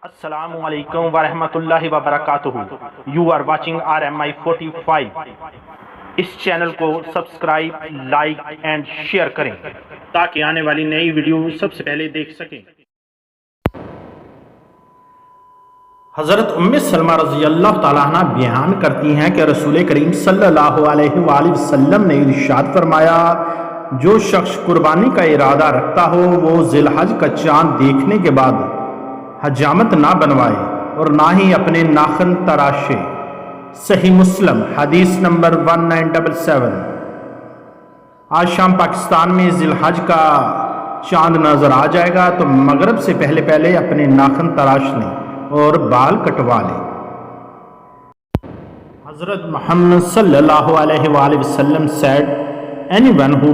السلام علیکم ورحمۃ اللہ وبرکاتہ. You are watching RMI 45. اس چینل کو سبسکرائب، لائک اینڈ شیئر کریں تاکہ آنے والی نئی ویڈیو سب سے پہلے دیکھ سکیں. حضرت ام سلمہ رضی اللہ تعالیٰ عنہ بیان کرتی ہیں کہ رسول کریم صلی اللہ علیہ وآلہ وسلم نے ارشاد فرمایا، جو شخص قربانی کا ارادہ رکھتا ہو وہ ذی الحج کا چاند دیکھنے کے بعد حجامت نہ بنوائے اور نہ ہی اپنے ناخن تراشے. صحیح مسلم حدیث نمبر 1977. آج شام پاکستان میں ذی الحج کا چاند نظر آ جائے گا تو مغرب سے پہلے اپنے ناخن تراش لیں اور بال کٹوا لیں. حضرت محمد صلی اللہ علیہ وآلہ وسلم said, anyone who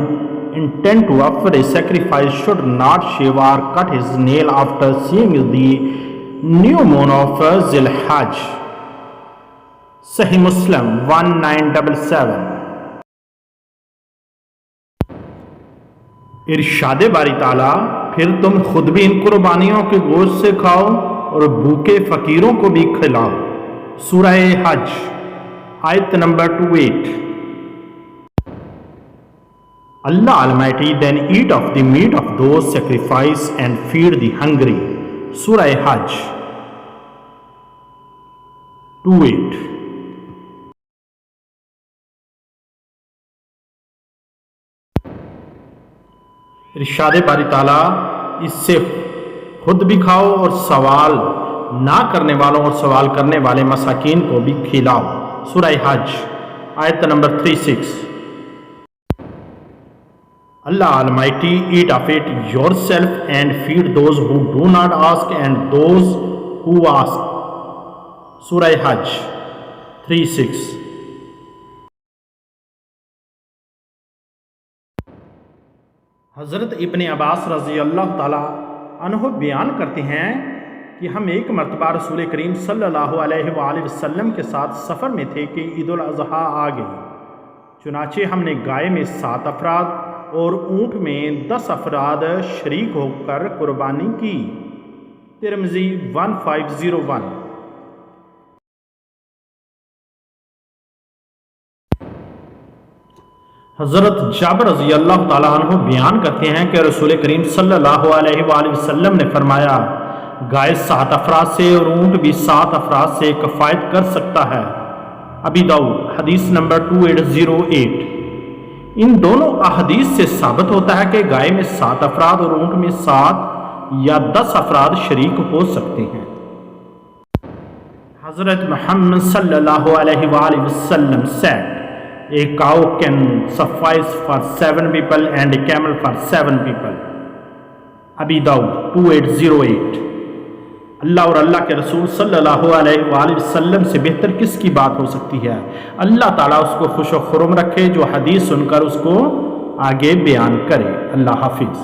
intend to offer a sacrifice should not shave or cut his nail after seeing the new moon of Zil Hajj. Sahih Muslim 1977. ارشاد باری تعالیٰ، پھر تم خود بھی ان قربانیوں کے گوشت سے کھاؤ اور بھوکے فقیروں کو بھی کھلاؤ. سورہ حج آیت number 28. Allah Almighty then eat of the meat of those sacrificed and feed the hungry. Surah Hajj 28. ارشاد باری تعالیٰ، اس سے خود بھی کھاؤ اور سوال نہ کرنے والوں اور سوال کرنے والے مساکین کو بھی کھلاؤ. سورہ حج آیت number 36. Allah Almighty eat of it yourself and feed those who do not ask and those who ask. Surah Hajj 3:6. حضرت ابن عباس رضی اللہ تعالیٰ عنہ بیان کرتے ہیں کہ ہم ایک مرتبہ رسول کریم صلی اللہ علیہ وآلہ وسلم کے ساتھ سفر میں تھے کہ عید الاضحیٰ آ گئی. چنانچہ ہم نے گائے میں 7 افراد اور اونٹ میں 10 افراد شریک ہو کر قربانی کی. ترمذی 1501. حضرت جابر رضی اللہ تعالیٰ عنہ بیان کرتے ہیں کہ رسول کریم صلی اللہ علیہ وآلہ وسلم نے فرمایا، گائے 7 افراد سے اور اونٹ بھی 7 افراد سے کفایت کر سکتا ہے. ابی داؤد حدیث نمبر 2808. ان دونوں احادیث سے ثابت ہوتا ہے کہ گائے میں 7 افراد اور اونٹ میں 7 یا 10 افراد شریک ہو سکتے ہیں. حضرت محمد صلی اللہ علیہ وآلہ وسلم said, a cow can suffice for 7 people and a camel for 7 people. ابی داؤد 2808. اللہ اور اللہ کے رسول صلی اللہ علیہ وآلہ وسلم سے بہتر کس کی بات ہو سکتی ہے. اللہ تعالیٰ اس کو خوش و خرم رکھے جو حدیث سن کر اس کو آگے بیان کرے. اللہ حافظ.